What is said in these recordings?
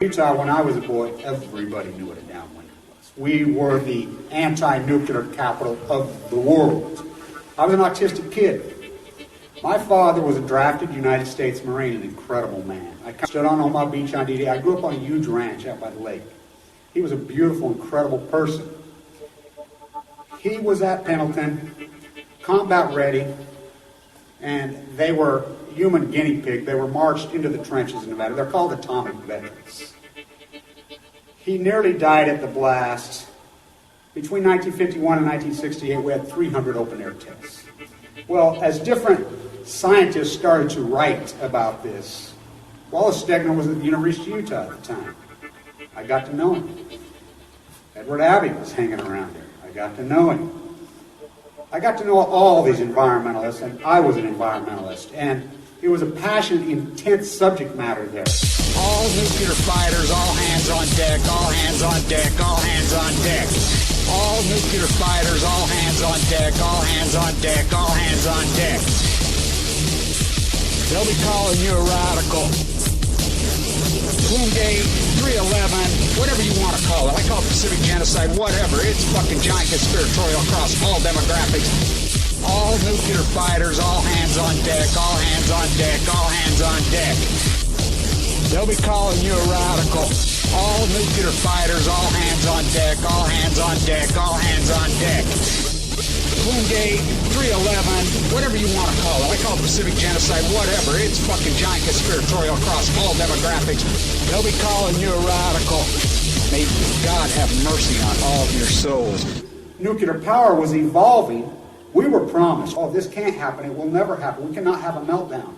Utah, when I was a boy, everybody knew what a downwinder was. We were the anti-nuclear capital of the world. I was an autistic kid. My father was a drafted United States Marine, an incredible man. I stood on Omaha Beach on D-Day. I grew up on a huge ranch out by the lake. He was a beautiful, incredible person. He was at Pendleton, combat ready, and they were human guinea pig. They were marched into the trenches in Nevada. They're called atomic veterans. He nearly died at the blast. Between 1951 and 1968, we had 300 open-air tests. Well, as different scientists started to write about this, Wallace Stegner was at the University of Utah at the time. I got to know him. Edward Abbey was hanging around there. I got to know him. I got to know all these environmentalists, and I was an environmentalist, and it was a passionate, intense subject matter there. All nuclear fighters, all hands on deck, all hands on deck, all hands on deck. All nuclear fighters, all hands on deck, all hands on deck, all hands on deck. They'll be calling you a radical. Bloomgate, 311, whatever you want to call it. I call it Pacific genocide, whatever. It's fucking giant conspiratorial across all demographics. All nuclear fighters, all hands on deck, all hands on deck, all hands on deck. They'll be calling you a radical. All nuclear fighters, all hands on deck, all hands on deck, all hands on deck. Bloomgate, 311, whatever you want to call it. I call it Pacific genocide, whatever. It's fucking giant conspiratorial across all demographics. They'll be calling you a radical. May God have mercy on all of your souls. Nuclear power was evolving. We were promised, oh, this can't happen. It will never happen. We cannot have a meltdown.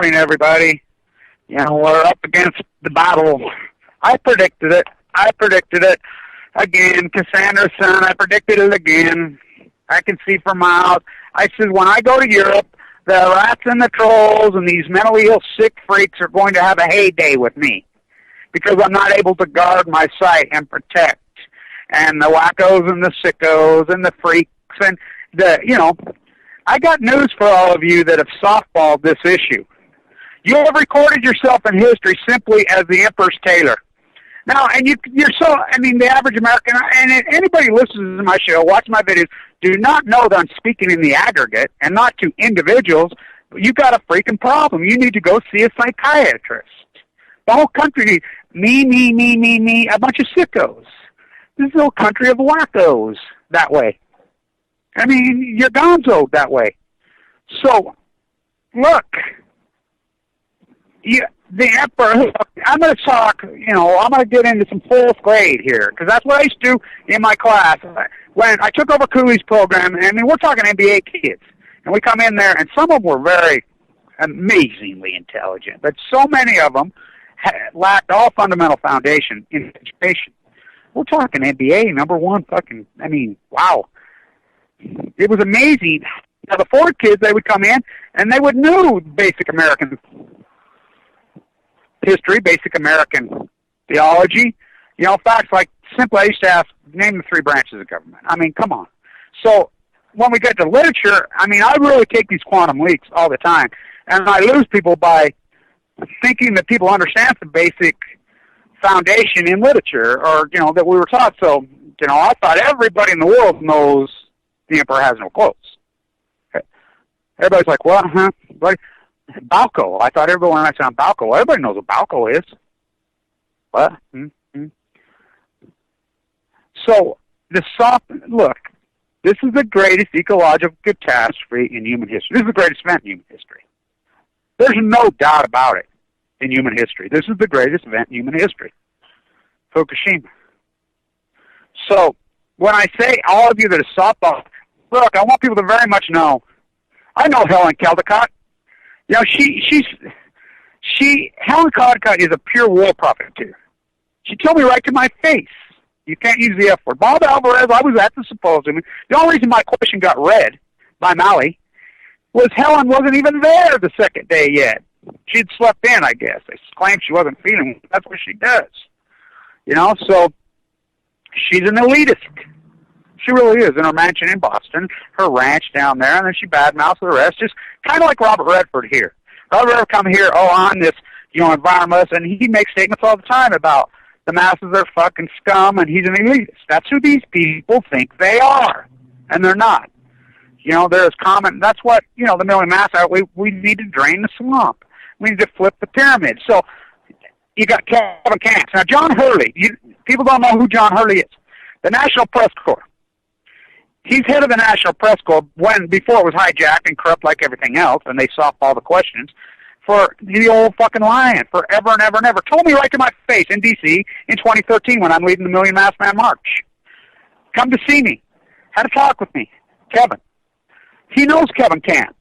Morning, everybody. You know, we're up against the battle. I predicted it. Again, Cassandra's son, I predicted it again. I can see for miles. I said, when I go to Europe, the rats and the trolls and these mentally ill sick freaks are going to have a heyday with me because I'm not able to guard my site and protect. And the wackos and the sickos and the freaks and I got news for all of you that have softballed this issue. You have recorded yourself in history simply as the Emperor's tailor. Now, and the average American, and anybody listens to my show, watch my videos, do not know that I'm speaking in the aggregate and not to individuals. You got a freaking problem. You need to go see a psychiatrist. The whole country needs me, a bunch of sickos. This is a whole country of wackos that way. I mean, you're gonzo that way. So, look. The Emperor, I'm going to talk, I'm going to get into some fourth grade here, because that's what I used to do in my class. When I took over Cooley's program, we're talking NBA kids, and we come in there, and some of them were very amazingly intelligent, but so many of them lacked all fundamental foundation in education. We're talking NBA, number one wow. It was amazing. Now, the Ford kids, they would come in, and they would know basic American history, basic American theology, facts like simply I used to ask, name the three branches of government. I mean, come on. So when we get to literature, I really take these quantum leaps all the time, and I lose people by thinking that people understand the basic foundation in literature or, that we were taught. So, I thought everybody in the world knows the Emperor has no clothes. Okay. Everybody's like, what? Huh? Balco. I thought everyone when I said Balco, everybody knows what Balco is. What? Mm-hmm. So, look, this is the greatest ecological catastrophe in human history. This is the greatest event in human history. There's no doubt about it in human history. This is the greatest event in human history. Fukushima. So, when I say all of you that are softball, look, I want people to very much know, I know Helen Caldicott. You know, Helen Caldicott is a pure war profiteer. She told me right to my face, you can't use the F word. Bob Alvarez, I was at the symposium. The only reason my question got read by Maui was Helen wasn't even there the second day yet. She'd slept in, I guess. They claimed she wasn't feeling. That's what she does. You know, so she's an elitist. She really is, in her mansion in Boston, her ranch down there, and then she badmouths the rest, just kind of like Robert Redford here. Robert Redford come here, on this, environment, and he makes statements all the time about the masses are fucking scum, and he's an elitist. That's who these people think they are, and they're not. There's common, that's what, the million mass out, we need to drain the swamp. We need to flip the pyramid. So, you got Kevin Camps. Now, John Hurley, people don't know who John Hurley is. The National Press Corps. He's head of the National Press Corps before it was hijacked and corrupt like everything else, and they softball the questions, for the old fucking lying forever and ever and ever. Told me right to my face in D.C. in 2013 when I'm leading the Million Mass Man March. Come to see me. Had a talk with me. Kevin. He knows Kevin Camps.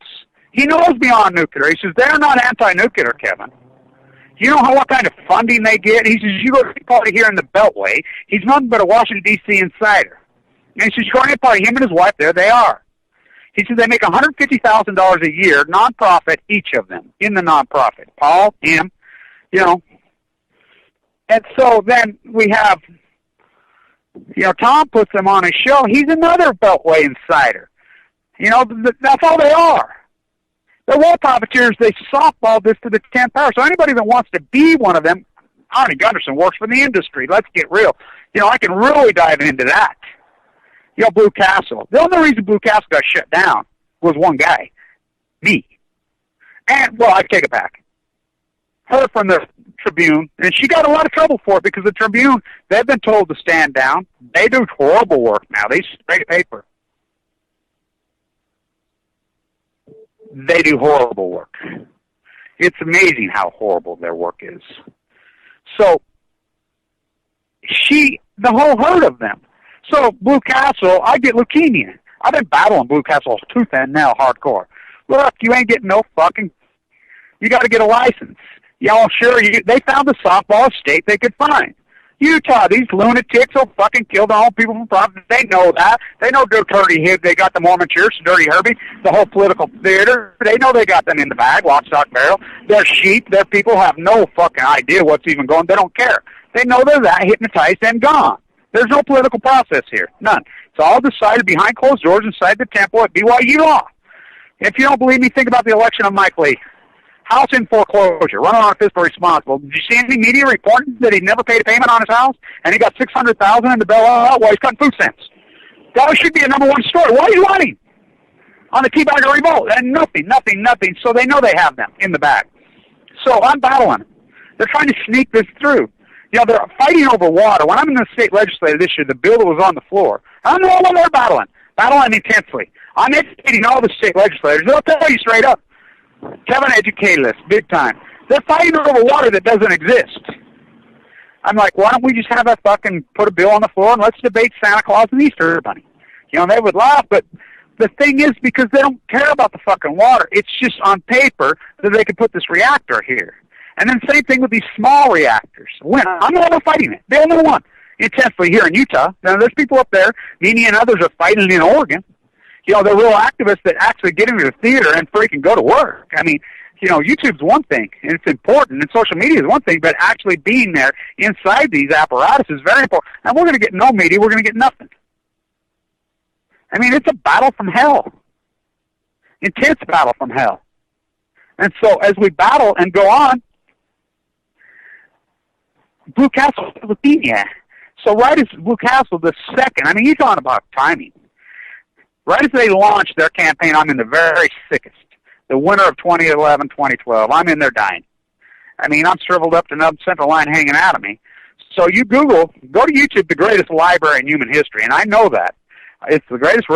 He knows Beyond Nuclear. He says, they're not anti-nuclear, Kevin. You know what kind of funding they get? He says, you go to any party here in the Beltway. He's nothing but a Washington, D.C. insider. And he says, you go to any party, him and his wife, there they are. He says they make $150,000 a year, nonprofit, each of them, in the nonprofit. Paul, him, And so then we have, Tom puts them on his show. He's another Beltway insider. That's all they are. They're war profiteers. They softball this to the 10th power. So anybody that wants to be one of them, Arnie Gunderson works for the industry. Let's get real. I can really dive into that. Blue Castle. The only reason Blue Castle got shut down was one guy. Me. And, I take it back. Her from the Tribune, and she got a lot of trouble for it because the Tribune, they've been told to stand down. They do horrible work now. They straight paper. They do horrible work. It's amazing how horrible their work is. So, the whole herd of them. So, Blue Castle, I get leukemia. I've been battling Blue Castle tooth and nail hardcore. Look, you ain't getting no fucking, you got to get a license. Sure, they found the softball state they could find. Utah, these lunatics will fucking kill the whole people from Providence. They know that. They know Dirty Hib. They got the Mormon Church, Dirty Herbie, the whole political theater. They know they got them in the bag, lock, stock, barrel. Their sheep, their people have no fucking idea what's even going. They don't care. They know they're that hypnotized and gone. There's no political process here. None. It's all decided behind closed doors inside the temple at BYU Law. If you don't believe me, think about the election of Mike Lee. House in foreclosure, running on fiscal responsible. Did you see any media reporting that he never paid a payment on his house and he got $600,000 in the bailout while he's cutting food stamps? That should be a number one story. Why are you lying? On the Teabagger Revolt. And nothing. So they know they have them in the bag. So I'm battling. They're trying to sneak this through. They're fighting over water. When I'm in the state legislature this year, the bill that was on the floor, I know what they're battling intensely. I'm educating all the state legislators. They'll tell you straight up. Kevin educated us big time. They're fighting over water that doesn't exist. I'm like, why don't we just have a fucking put a bill on the floor and let's debate Santa Claus and Easter Bunny? They would laugh, but the thing is, because they don't care about the fucking water, it's just on paper that they could put this reactor here. And then same thing with these small reactors. I'm the one fighting it. The only one intensely here in Utah. Now, there's people up there, Nene and others are fighting in Oregon. They're real activists that actually get into the theater and freaking go to work. I mean, YouTube's one thing, and it's important, and social media is one thing, but actually being there inside these apparatus is very important. And we're going to get no media. We're going to get nothing. I mean, it's a battle from hell. Intense battle from hell. And so as we battle and go on, Blue Castle leukemia. So right as Blue Castle, the second, you're talking about timing. Right as they launched their campaign, I'm in the very sickest. The winter of 2011, 2012, I'm in there dying. I'm shriveled up to the central line hanging out of me. So you go to YouTube, the greatest library in human history, and I know that. It's the greatest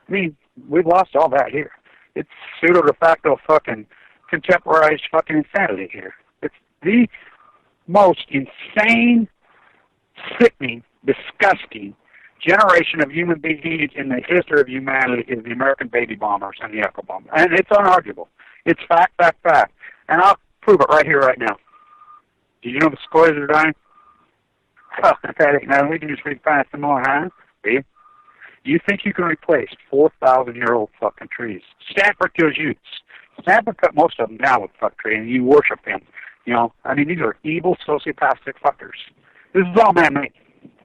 I mean, we've lost all that here. It's pseudo de facto fucking contemporaneous fucking insanity here. It's the most insane, sickening, disgusting generation of human beings in the history of humanity is the American baby bombers and the echo bombers. And it's unarguable. It's fact, fact, fact. And I'll prove it right here, right now. Do you know the squares are dying? Well, that ain't nothing. We can just refind some more, huh? See? You think you can replace 4,000-year-old fucking trees? Stanford kills youths. Stanford cut most of them down with fuck tree, and you worship them. You know, I mean, these are evil, sociopathic fuckers. This is all man-made.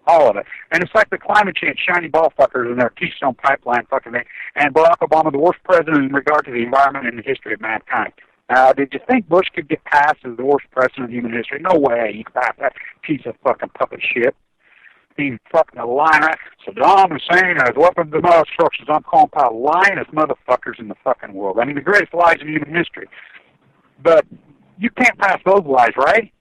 All of it. And it's like the climate change shiny ball fuckers and their Keystone Pipeline fucking thing. And Barack Obama, the worst president in regard to the environment in the history of mankind. Did you think Bush could get passed as the worst president in human history? No way you could pass that piece of fucking puppet shit. He's fucking a liar. Saddam Hussein has weapons of mass destruction. I'm calling about lyingest motherfuckers in the fucking world. I mean, the greatest lies in human history. But you can't pass those lies, right?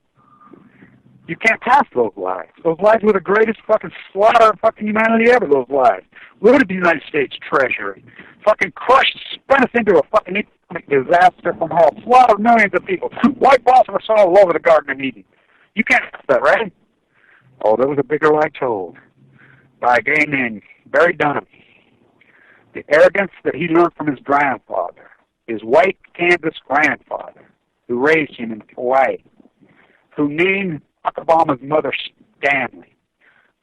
You can't pass those lies. Those lies were the greatest fucking slaughter of fucking humanity ever, those lies. Look at the United States Treasury. Fucking crushed, spun us into a fucking economic disaster from hell. Slaughtered millions of people. White phosphorus all over the Garden of Eden. You can't pass that, right? Oh, there was a bigger lie told by a guy named Barry Dunham. The arrogance that he learned from his grandfather, his white Kansas grandfather, who raised him in Hawaii, who named Obama's mother Stanley,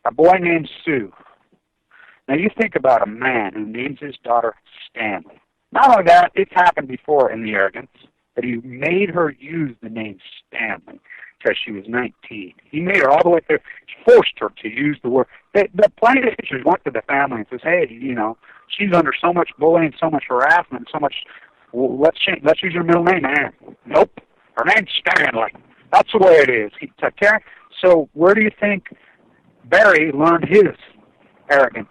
a boy named Sue. Now you think about a man who names his daughter Stanley. Not only that, it's happened before in the arrogance, that he made her use the name Stanley because she was 19. He made her all the way through. He forced her to use the word. The plaintiff went to the family and says, hey, you know, she's under so much bullying, so much harassment, so much, well, let's use her middle name, man. Nope. Her name's Stanley. That's the way it is. So where do you think Barry learned his arrogance?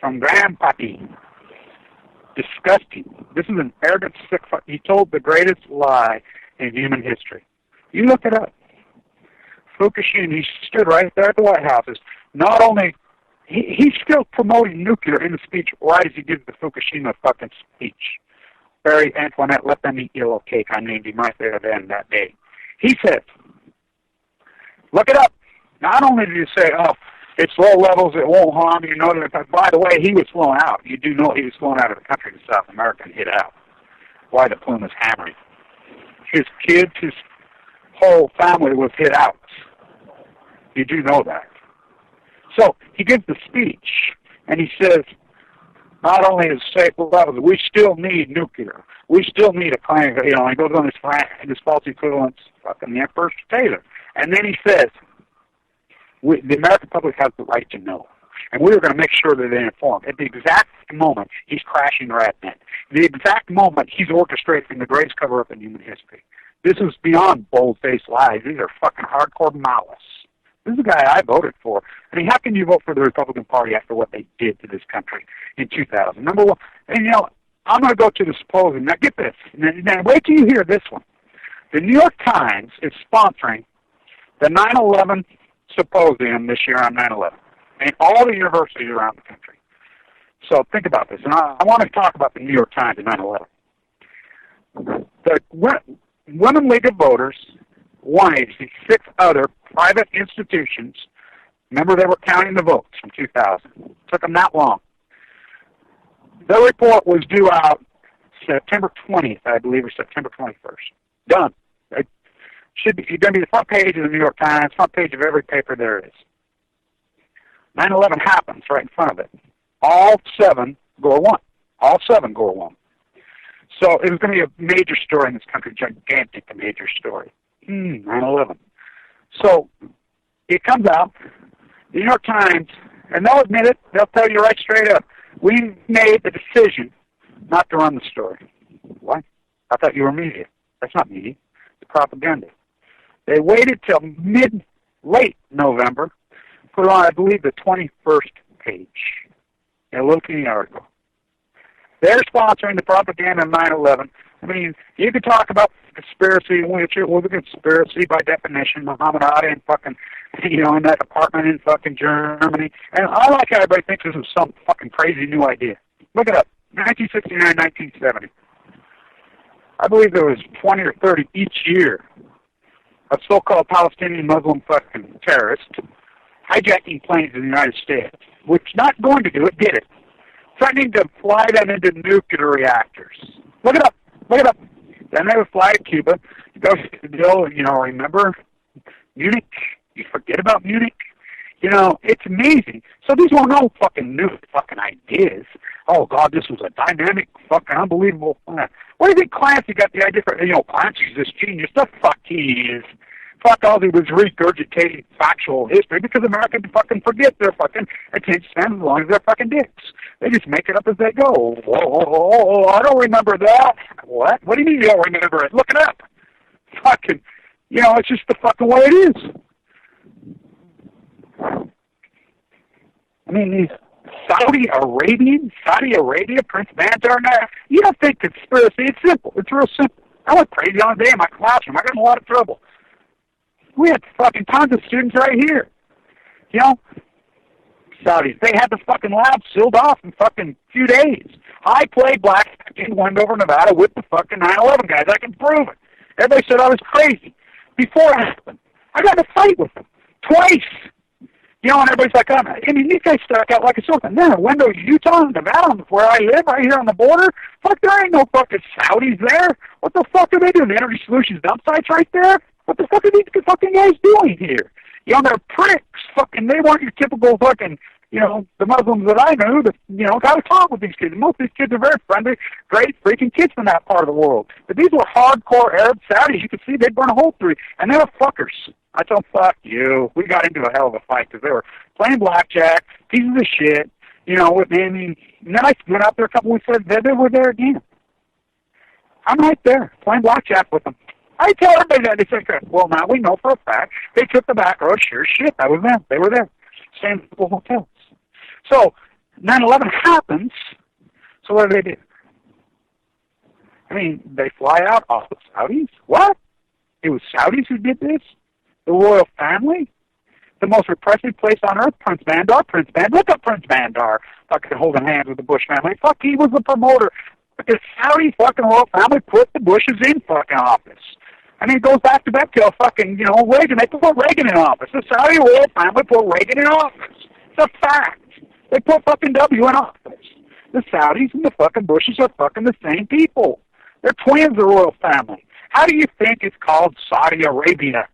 From Grandpappy. Disgusting. This is an arrogant, sick fuck. He told the greatest lie in human history. You look it up. Fukushima, he stood right there at the White House. Not only, he's still promoting nuclear in the speech right as he gives the Fukushima fucking speech. Barry Antoinette, let them eat yellow cake. I named him right there then that day. He said, look it up. Not only did he say, oh, it's low levels, it won't harm you. Know that, by the way, he was flown out. You do know he was flown out of the country to South America and hit out. Why the plume is hammering. His kids, his whole family was hit out. You do know that. So he gives the speech, and he says, not only is safe levels, we still need nuclear. We still need a claim, you know, he goes on this false equivalence, fucking the Emperor Taylor. And then he says, the American public has the right to know. And we are going to make sure that they're informed. At the exact moment, he's crashing RadNet. The exact moment, he's orchestrating the greatest cover-up in human history. This is beyond bold-faced lies. These are fucking hardcore malice. This is a guy I voted for. I mean, how can you vote for the Republican Party after what they did to this country in 2000? Number one, and you know, I'm going to go to the symposium. Now get this. Now wait till you hear this one. The New York Times is sponsoring the 9/11 symposium this year on 9/11 in all the universities around the country. So think about this. And I want to talk about the New York Times and 9/11. The Women League of Voters, one agency, 6 other private institutions, remember they were counting the votes from 2000. It took them that long. Their report was due out September 20th, I believe, or September 21st. Done. It should be going to be the front page of the New York Times, front page of every paper there is. 9/11 happens right in front of it. All 7 Gore won. All 7 Gore won. So it was going to be a major story in this country, gigantic, a major story. 9/11. So it comes out, the New York Times, and they'll admit it, they'll tell you right straight up, we made the decision not to run the story. What? I thought you were media. That's not media. It's propaganda. They waited till late November, put on, I believe, the 21st page. A little teeny article. They're sponsoring the propaganda of 9/11. I mean, you could talk about conspiracy, which it was a conspiracy by definition. Muhammad Ali and fucking, you know, in that apartment in fucking Germany. And I like how everybody thinks this is some fucking crazy new idea. Look it up. 1969, 1970. I believe there was 20 or 30 each year of so-called Palestinian Muslim fucking terrorists hijacking planes in the United States, which not going to do it, did it. Threatening to fly them into nuclear reactors. Look it up. Look it up. Then they would fly to Cuba. Go to the deal, remember Munich? You forget about Munich? It's amazing. So these were no fucking new fucking ideas. Oh, God, this was a dynamic, fucking unbelievable plan. What do you think Clancy got the idea for? Clancy's this genius. The fuck he is. Fuck all he was regurgitating factual history because Americans fucking forget their fucking attention span as long as they're fucking dicks. They just make it up as they go. Oh, I don't remember that. What? What do you mean you don't remember it? Look it up. Fucking, it's just the fucking way it is. I mean, these Saudi Arabia, Prince Bandar, you don't think conspiracy, it's simple. It's real simple. I went crazy on a day in my classroom. I got in a lot of trouble. We had fucking tons of students right here. Saudis, they had the fucking lab sealed off in fucking few days. I played black in Wendover, Nevada with the fucking 9/11 guys. I can prove it. Everybody said I was crazy. Before it happened, I got in a fight with them twice. And everybody's like, these guys stuck out like a sore thumb. There, Wendover, Utah, Nevada, where I live, right here on the border. Fuck, there ain't no fucking Saudis there. What the fuck are they doing? The Energy Solutions dump sites right there? What the fuck are these fucking guys doing here? They're pricks. Fucking, they weren't your typical fucking, the Muslims that I knew that, got to talk with these kids. Most of these kids are very friendly, great freaking kids from that part of the world. But these were hardcore Arab Saudis. You could see they'd burn a hole through. And they were fuckers. I told them, fuck you. We got into a hell of a fight because they were playing blackjack, pieces of shit, with me. And then I went out there a couple weeks later. They were there again. I'm right there, playing blackjack with them. I tell everybody that. They say, well, now we know for a fact they took the back road. Sure shit, that was them. They were there. Same with the hotels. So 9/11 happens. So what do? They fly out all the Saudis. What? It was Saudis who did this? The royal family? The most repressive place on earth? Prince Bandar? Look up Prince Bandar. Fucking holding hands with the Bush family. Fuck, he was the promoter. The Saudi fucking royal family put the Bushes in fucking office. It goes back to fucking, Reagan. They put Reagan in office. The Saudi royal family put Reagan in office. It's a fact. They put fucking W in office. The Saudis and the fucking Bushes are fucking the same people. They're twins, the royal family. How do you think it's called Saudi Arabia?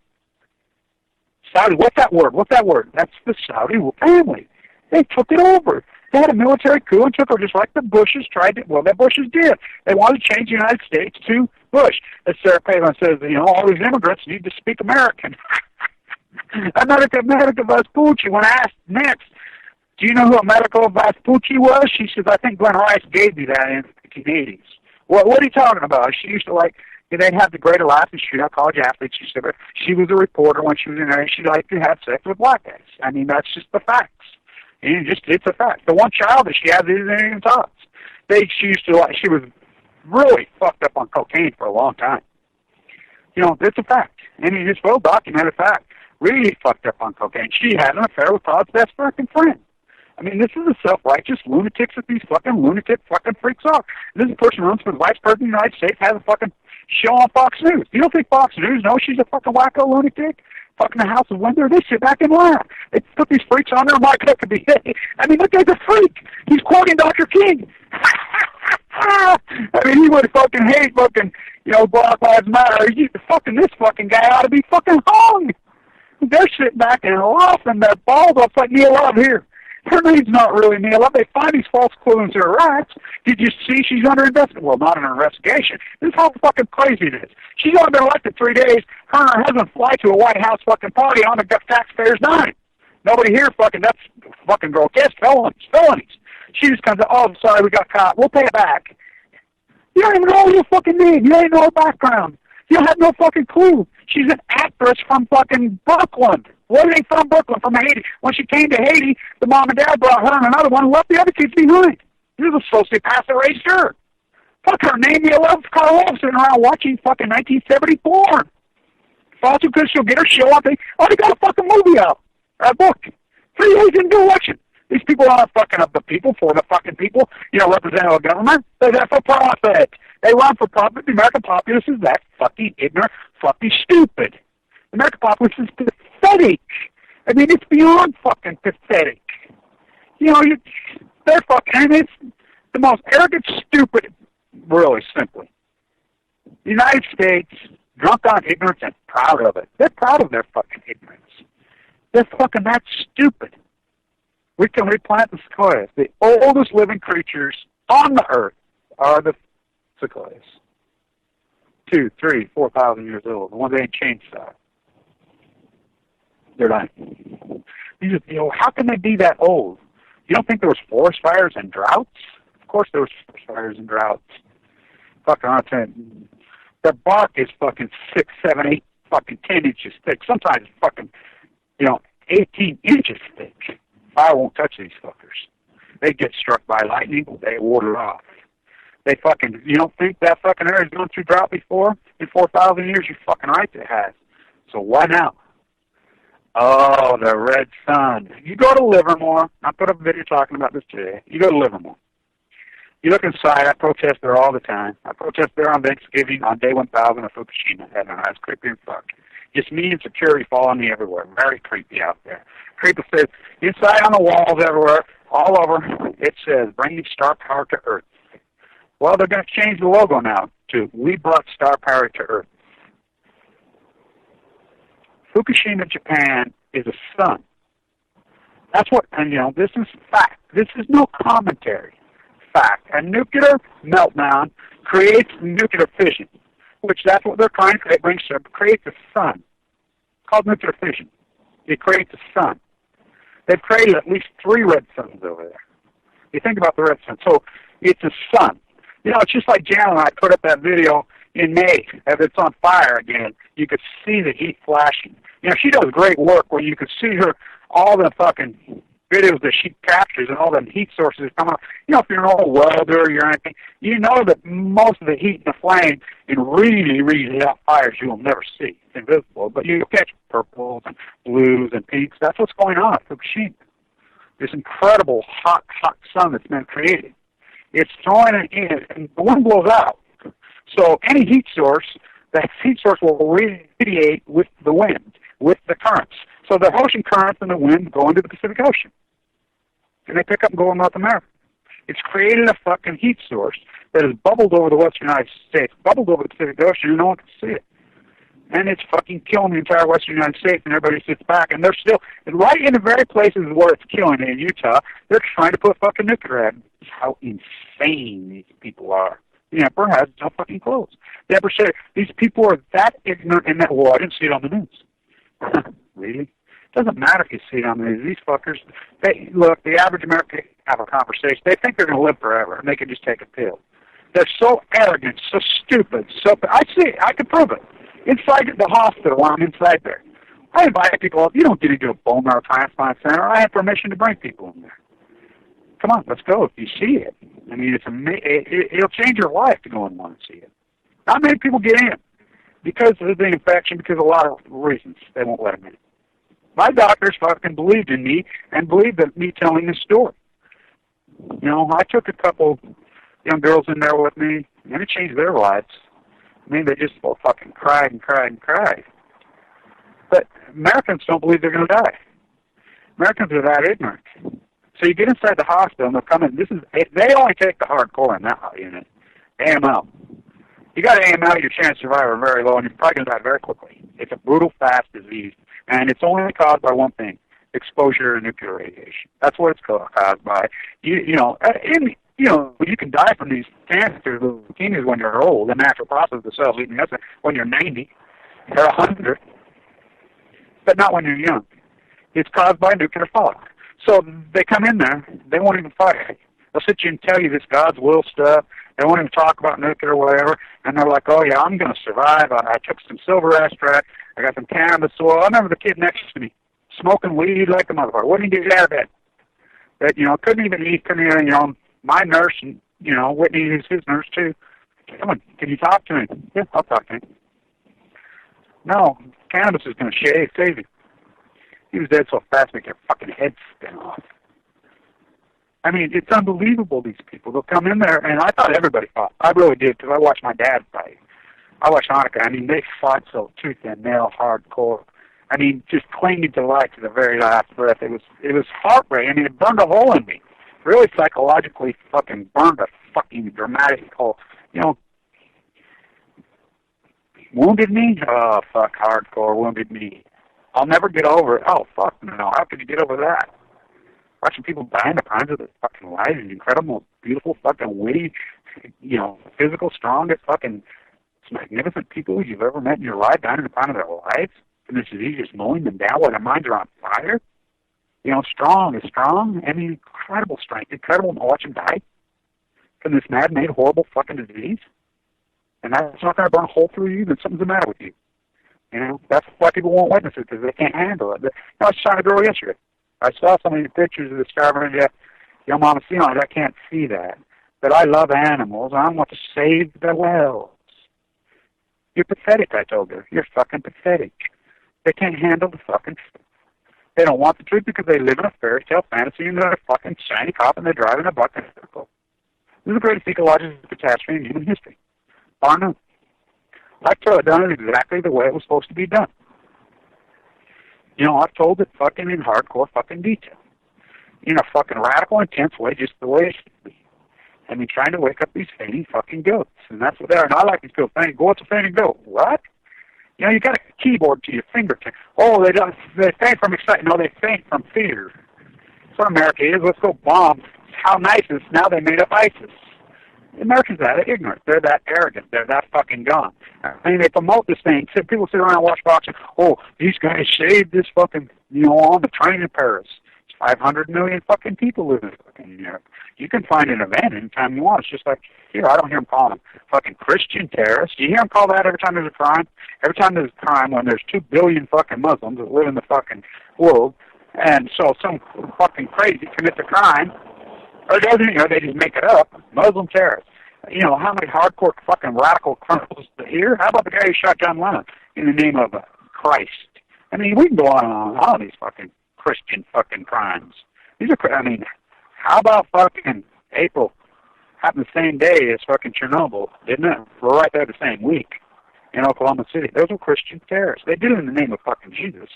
Saudi, what's that word? That's the Saudi family. They took it over. They had a military coup and took over just like the Bushes tried to, the Bushes did. They wanted to change the United States to Bush. As Sarah Palin says, all these immigrants need to speak American. America Vespucci, when asked next, do you know who America Vespucci was? She says, I think Glenn Rice gave me that in the 1980s. What are you talking about? She used to they'd have the Great Alaska Shootout, college athletes. She said she was a reporter when she was in there, and she liked to have sex with black guys. That's just the facts. It's a fact. The one child that she has isn't even thoughts. She was really fucked up on cocaine for a long time. It's a fact. It's well documented fact. Really fucked up on cocaine. She had an affair with Todd's best fucking friend. This is the self-righteous lunatics that these fucking lunatic fucking freaks are. This person runs for the vice president of the United States, has a fucking show on Fox News. You don't think Fox News knows she's a fucking wacko lunatic? Fucking the House of Windsor, they sit back and laugh. They put these freaks on there. Mike, that could be it. That guy's a freak. He's quoting Dr. King. He would fucking hate fucking, Black Lives Matter. This fucking guy ought to be fucking hung. They're sitting back and laughing their balls off like Neil Love here. Her name's not really Neil Love. They find these false clues in her rights. Did you see she's under investigation? Well, not under investigation. This is how fucking crazy it is. She's only been elected 3 days. Her and her husband fly to a White House fucking party on the taxpayers' dime. Nobody here that's fucking grotesque felonies. She just comes out, oh, sorry, we got caught. We'll pay it back. You don't even know your fucking name. You don't even know her background. You have no fucking clue. She's an actress from fucking Brooklyn. Where are they from? Brooklyn, from Haiti. When she came to Haiti, the mom and dad brought her and another one and left the other kids behind. This is a sociopath that raised her. Fuck her name, you love Carl sitting around watching fucking 1974. Also because she'll get her show on thing. Oh, they got a fucking movie out. A book. 3 days into the election. These people aren't fucking of the people, for the fucking people, representing the government. They're there for profit. They run for profit. The American populace is that fucking ignorant, fucking stupid. The American populace is pathetic. I mean, it's beyond fucking pathetic. They're fucking, and it's the most arrogant, stupid, really, simply. The United States, drunk on ignorance and proud of it. They're proud of their fucking ignorance. They're fucking that stupid. We can replant the sequoias. The oldest living creatures on the earth are the sequoias. 2, 3, 4,000 years old. The ones that ain't changed size. They're dying. How can they be that old? You don't think there was forest fires and droughts? Of course there was forest fires and droughts. Fucking, I'm saying, their bark is fucking 6, 7, 8, fucking 10 inches thick. Sometimes fucking, 18 inches thick. Fire won't touch these fuckers. They get struck by lightning, they ward it off. They fucking, you don't think that fucking area's gone through drought before? In 4,000 years, you're fucking right it has. So why now? Oh, the red sun. You go to Livermore. I put up a video talking about this today. You go to Livermore. You look inside. I protest there all the time. I protest there on Thanksgiving, on day 1,000 of Fukushima. And it's creepy and fuck. Just me and security following me everywhere. Very creepy out there. Creepy says, inside on the walls everywhere, all over, it says, bringing star power to Earth. Well, they're going to change the logo now to, we brought star power to Earth. Fukushima, Japan is a sun. That's what, and this is fact. This is no commentary. Fact. A nuclear meltdown creates nuclear fission, which that's what they're trying to create. Creates a sun. It's called nuclear fission. It creates a sun. They've created at least 3 red suns over there. You think about the red sun. So it's a sun. It's just like Jan and I put up that video in May, as it's on fire again. You could see the heat flashing. She does great work where you could see her, all the fucking videos that she captures and all the heat sources come out. If you're an old welder or anything, you know that most of the heat and the flame in really, really hot fires you will never see. It's invisible. But you'll catch purples and blues and pinks. That's what's going on at Fukushima. This incredible hot, hot sun that's been created. It's throwing it in, and the wind blows out. So any heat source, that heat source will radiate with the wind, with the currents. So the ocean currents and the wind go into the Pacific Ocean. And they pick up and go in North America. It's created a fucking heat source that has bubbled over the western United States, bubbled over the Pacific Ocean, and no one can see it. And it's fucking killing the entire western United States, and everybody sits back. And they're still, right in the very places where it's killing in Utah, they're trying to put fucking nuclear at it. How insane these people are. The emperor has no fucking clothes. The emperor said, these people are that ignorant and that, well, I didn't see it on the news. Really? It doesn't matter if you see it on the news. These fuckers, look, the average American have a conversation. They think they're going to live forever, and they can just take a pill. They're so arrogant, so stupid, I see it. I can prove it. Inside the hospital, when I'm inside there, I invite people up. You don't get into a bone marrow transplant center. I have permission to bring people in there. Come on, let's go if you see it. I mean, it'll change your life to go and want to see it. Not many people get in because of the infection, because of a lot of reasons they won't let them in. My doctors fucking believed in me and believed in me telling this story. I took a couple young girls in there with me, and it changed their lives. I mean, they just all fucking cried and cried and cried. But Americans don't believe they're going to die. Americans are that ignorant. So you get inside the hospital, and they'll come in. They only take the hardcore in that unit, AML. You got AML, your chance of survival are very low, and you're probably going to die very quickly. It's a brutal, fast disease, and it's only caused by one thing: exposure to nuclear radiation. That's what it's caused by. You can die from these cancers, leukemias, when you're old. The natural process of the cells eating us when you're 90 or 100, but not when you're young. It's caused by nuclear fallout. So they come in there, they won't even fight. They'll sit you and tell you this God's will stuff. They won't even talk about nuclear or whatever. And they're like, oh, yeah, I'm going to survive. I took some silver extract. I got some cannabis oil. I remember the kid next to me smoking weed like a motherfucker. Wouldn't even get out of bed. But, couldn't even eat. Couldn't even, my nurse, and, Whitney is his nurse too. Come on, can you talk to him? Yeah, I'll talk to him. No, cannabis is going to save you. He was dead so fast, make your fucking head spin off. I mean, it's unbelievable, these people. They'll come in there, and I thought everybody fought. I really did, because I watched my dad fight. I watched Hanukkah. I mean, they fought so tooth and nail, hardcore. I mean, just clinging to life to the very last breath. It was heartbreaking. I mean, it burned a hole in me. Really psychologically fucking burned a fucking dramatic hole. You know, wounded me? Oh, fuck, hardcore wounded me. I'll never get over it. Oh, fuck, no. How could you get over that? Watching people die in the primes of their fucking lives, incredible, beautiful, fucking witty, you know, physical, strong, fucking magnificent people you've ever met in your life dying in the prime of their lives, and this disease just mowing them down while their minds are on fire. You know, strong is strong. I mean, incredible strength, incredible to watch them die from this mad-made, horrible fucking disease. And that's not going to burn a hole through you, then something's the matter with you. You know, that's why people won't witness it, because they can't handle it. You know, I was trying to girl yesterday. I saw some of the pictures of the scavenger. Yo, Mama, see on it. I can't see that. But I love animals. I want to save the whales. You're pathetic, I told her. You're fucking pathetic. They can't handle the fucking truth. They don't want the truth because they live in a fairy tale fantasy and they're a fucking shiny cop and they're driving a buck in a circle. This is the greatest ecological catastrophe in human history. Bar none. I've done it exactly the way it was supposed to be done. You know, I've told it fucking in hardcore fucking detail. In a fucking radical, intense way, just the way it should be. I mean, trying to wake up these fainting fucking goats. And that's what they are. And I like these people fainting. What's a fainting goat? What? You know, you got a keyboard to your fingertip. Oh, they faint from excitement. No, they faint from fear. That's what America is. Let's go bomb. How nice is now they made up ISIS. The Americans are that ignorant. They're that arrogant. They're that fucking gone. I mean, they promote this thing. People sit around and watch boxing. Oh, these guys saved this fucking, you know, on the train in Paris. 500 million fucking people live in fucking Europe. You can find an event anytime you want. It's just like, here, I don't hear them calling them fucking Christian terrorists. You hear them call that every time there's a crime? Every time there's a crime when there's 2 billion fucking Muslims that live in the fucking world, and so some fucking crazy commits a crime, or doesn't, you know, they just make it up, Muslim terrorists. You know, how many hardcore fucking radical criminals here? How about the guy who shot John Lennon in the name of Christ? I mean, we can go on and on all these fucking Christian fucking crimes. These are, I mean, how about fucking April happened the same day as fucking Chernobyl, didn't it? We're right there the same week in Oklahoma City. Those were Christian terrorists. They did it in the name of fucking Jesus.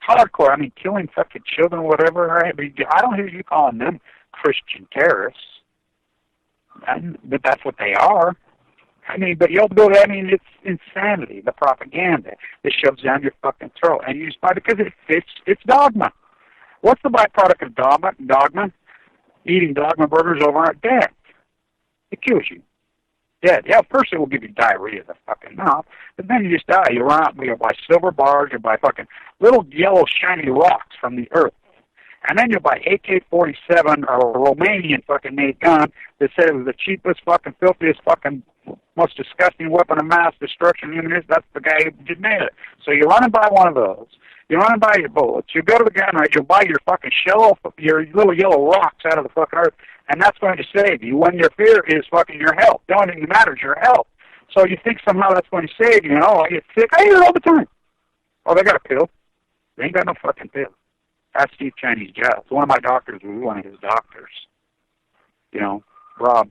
Hardcore, I mean, killing fucking children or whatever. Right? I don't hear you calling them Christian terrorists. But that's what they are. I mean, but you'll go there, I mean, it's insanity, the propaganda that shoves down your fucking throat. And you just buy because it fits, it's dogma. What's the byproduct of dogma? Eating dogma burgers over at death. It kills you. Dead. Yeah, first it will give you diarrhea in the fucking mouth, but then you just die. You run out, you'll buy silver bars, you'll buy fucking little yellow shiny rocks from the earth. And then you'll buy AK-47 or a Romanian fucking made gun that said it was the cheapest fucking, filthiest fucking, most disgusting weapon of mass destruction human history. That's the guy who just made it. So you run and buy one of those. You run and buy your bullets. You go to the gun range, you'll buy your fucking shell, your little yellow rocks out of the fucking earth, and that's going to save you when your fear is fucking your health. The only thing that matters is your health. So you think somehow that's going to save you, and oh, I get sick. I hear it all the time. Oh, they got a pill. They ain't got no fucking pill. That's Steve Chinese Jobs. One of my doctors was one of his doctors. You know, Rob.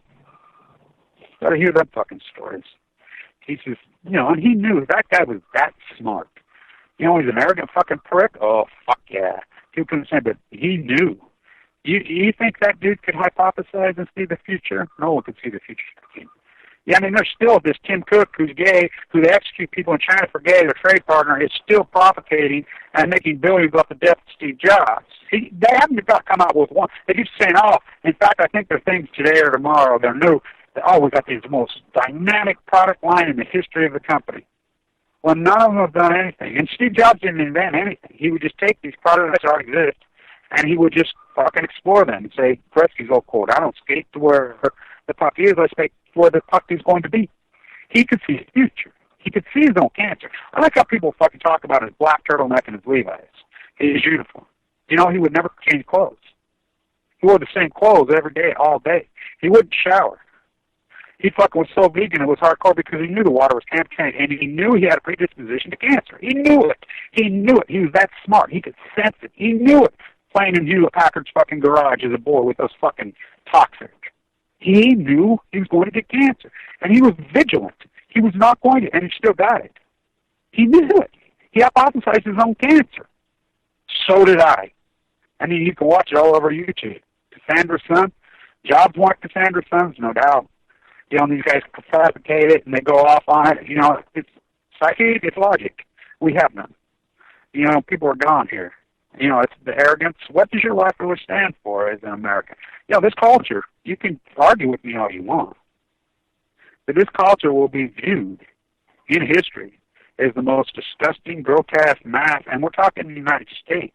Gotta hear them fucking stories. He says, you know, and he knew that guy was that smart. You know, he's an arrogant fucking prick. Oh, fuck yeah. People couldn't say, but he knew. You think that dude could hypothesize and see the future? No one could see the future. Yeah, I mean, there's still this Tim Cook who's gay, who they execute people in China for gay, their trade partner, is still propagating and making billions off the death of Steve Jobs. They haven't got come out with one. They keep saying, oh, in fact, I think there are things today or tomorrow, they're new. Oh, we got these most dynamic product line in the history of the company. Well, none of them have done anything. And Steve Jobs didn't invent anything. He would just take these products that already exist, and he would just fucking explore them and say, Gretzky's old quote, I don't skate to where the puck is, I skate where the puck is going to be. He could see his future. He could see his own cancer. I like how people fucking talk about his black turtleneck and his Levi's, his uniform. You know, he would never change clothes. He wore the same clothes every day, all day. He wouldn't shower. He fucking was so vegan it was hardcore because he knew the water was contaminated, and he knew he had a predisposition to cancer. He knew it. He knew it. He was that smart. He could sense it. He knew it. playing in Hewlett Packard's fucking garage as a boy with those fucking toxic. He knew he was going to get cancer, and he was vigilant. He was not going to, and he still got it. He knew it. He hypothesized his own cancer. So did I. I mean, you can watch it all over YouTube. Cassandra's son, jobs like Cassandra's sons, no doubt. You know, these guys fabricate it, and they go off on it. You know, it's psychic, it's logic. We have none. You know, people are gone here. You know, it's the arrogance. What does your life really stand for as an American? You know, this culture, you can argue with me all you want, but this culture will be viewed in history as the most disgusting, grotesque mass, and we're talking the United States.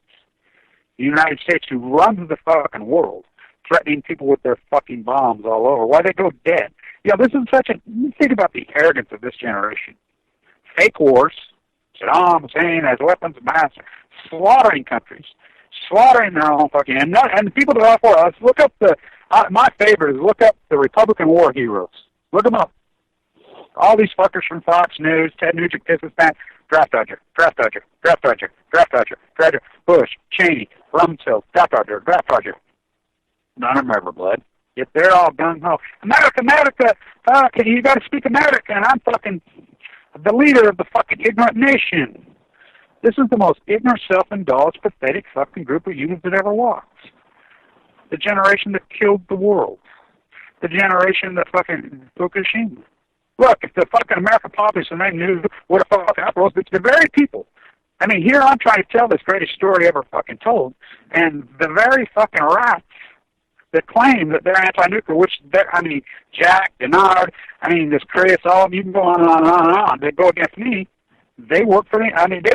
The United States, who runs the fucking world, threatening people with their fucking bombs all over. Why they go dead? You know, this is such a, think about the arrogance of this generation. Fake wars, Saddam Hussein has weapons of mass, slaughtering countries, slaughtering their own fucking, and the people that are for us, look up my favorite is look up the Republican war heroes. Look them up. All these fuckers from Fox News, Ted Nugent, Kisses Band, draft dodger, draft dodger, draft dodger, draft dodger, draft dodger, Bush, Cheney, Rumsfeld, draft dodger, draft dodger. None of them ever blood. Yet they're all gung-ho. America, America, you gotta speak American. I'm fucking the leader of the fucking ignorant nation. This is the most ignorant, self-indulged, pathetic fucking group of humans that ever walked. The generation that killed the world. The generation that fucking Fukushima. Look, if the fucking American population, they knew what a fucking uproar, it's the very people. I mean, here I'm trying to tell this greatest story ever fucking told, and the very fucking rats that claim that they're anti-nuclear, which they're, I mean, Jack, Denard, I mean, this Chris, all of them, you can go on and on and on and on. They go against me. They work for me. I mean, they're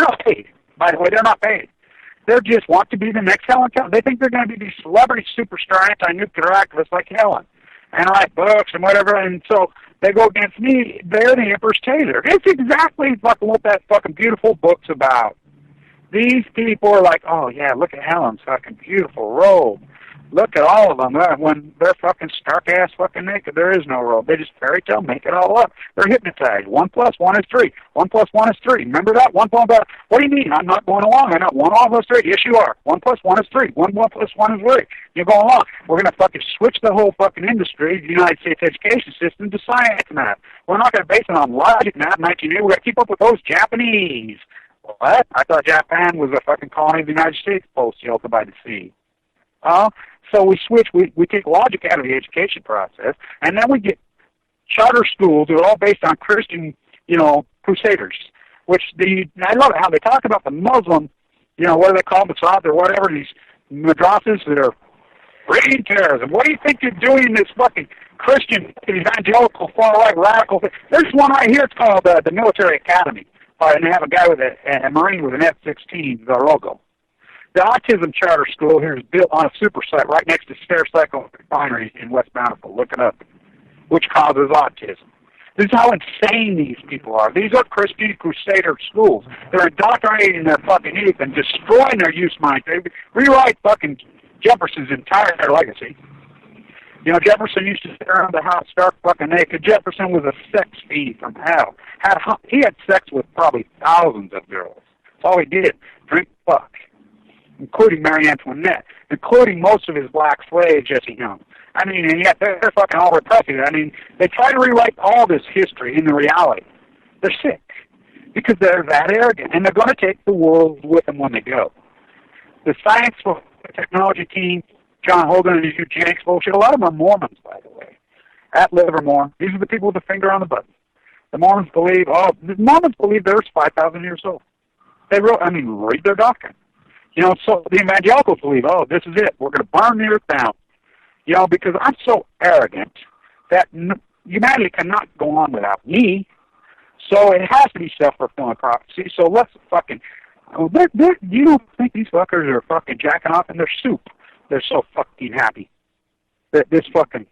not paid. By the way, they're not paid. They just want to be the next Helen Keller. They think they're going to be these celebrity superstar anti-nuclear activists like Helen and write books and whatever, and so they go against me. They're the Emperor's taser. It's exactly fucking what that fucking beautiful book's about. These people are like, oh, yeah, look at Helen's fucking beautiful robe. Look at all of them. When they're fucking stark-ass fucking naked, there is no robe. They just fairy tale make it all up. They're hypnotized. 1 + 1 is 3. 1 + 1 is 3. Remember that? 1 + 1. What do you mean? I'm not going along. I'm not 1 + 3. Yes, you are. 1 + 1 is 3. 1 + 1 is 3. You're going along. We're going to fucking switch the whole fucking industry, the United States education system, to science math. We're not going to base it on logic math, 1980. We're going to keep up with those Japanese. What? I thought Japan was a fucking colony of the United States post-Yeltsin by the sea. So we switch, we take logic out of the education process, and then we get charter schools that are all based on Christian, you know, crusaders, I love it how they talk about the Muslim, you know, what do they call Mossad or whatever, these madrasas that are breeding terrorism. What do you think you're doing in this fucking Christian, evangelical, far-right, radical thing? There's one right here, it's called the Military Academy, and they have a guy with a Marine with an F-16, the logo. The Autism Charter School here is built on a super site right next to Stericycle Refinery in West Bountiful. Look it up, which causes autism. This is how insane these people are. These are Christian Crusader schools. They're indoctrinating their fucking youth and destroying their youth mind. They rewrite fucking Jefferson's entire legacy. You know, Jefferson used to sit around the house stark fucking naked. Jefferson was a sex fiend from hell. He had sex with probably thousands of girls. That's all he did. Drink, fuck. Including Marie Antoinette, including most of his black slaves, Jesse Young. I mean, and yet they're fucking all repressive. I mean, they try to rewrite all this history into reality. They're sick because they're that arrogant, and they're going to take the world with them when they go. The science technology team, John Hogan and his eugenics bullshit, a lot of them are Mormons, by the way. At Livermore, these are the people with the finger on the button. The Mormons believe the Earth's 5,000 years old. Read their doctrine. You know, so the evangelicals believe, oh, this is it. We're going to burn the earth down. You know, because I'm so arrogant that humanity cannot go on without me. So it has to be self-fulfilling prophecy. So let's fucking, you don't think these fuckers are fucking jacking off in their soup? They're so fucking happy that this fucking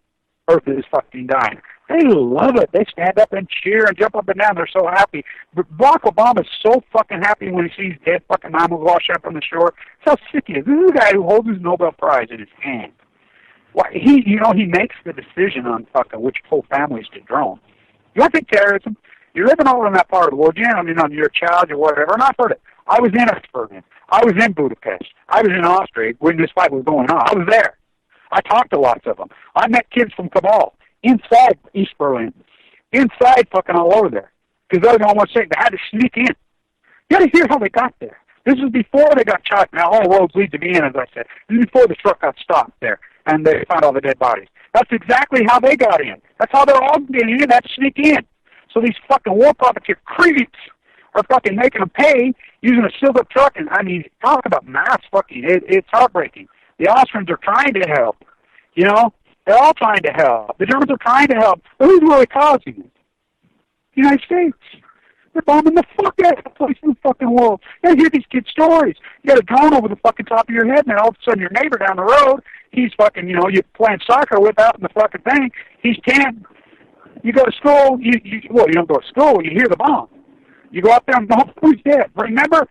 earth is fucking dying. They love it. They stand up and cheer and jump up and down. They're so happy. But Barack Obama is so fucking happy when he sees dead fucking mammals wash up on the shore. That's how sick he is. This is a guy who holds his Nobel Prize in his hand. Why, he makes the decision on fucking which whole families to drone. You want to think terrorism? You're living over in that part of the world. You know, on your child or whatever. And I've heard it. I was in it for it. I was in Budapest. I was in Austria when this fight was going on. I was there. I talked to lots of them. I met kids from Kabul inside East Berlin, inside fucking all over there, because those almost saying they had to sneak in. You got to hear how they got there. This is before they got shot. Now all roads lead to Vienna, as I said. This is before the truck got stopped there, and they found all the dead bodies. That's exactly how they got in. That's how they're all getting in. They had to sneak in. So these fucking war profiteer creeps are fucking making them pay using a silver truck. And I mean, talk about mass fucking. It's heartbreaking. The Austrians are trying to help. You know, they're all trying to help. The Germans are trying to help. But who's really causing it? The United States. They're bombing the fuck out of the place in the fucking world. You gotta hear these kids' stories. You got a drone over the fucking top of your head, and then all of a sudden your neighbor down the road, he's fucking, you know, you're playing soccer with out in the fucking thing. He's 10. You go to school, you don't go to school, you hear the bomb. You go out there and the whole family's dead. Remember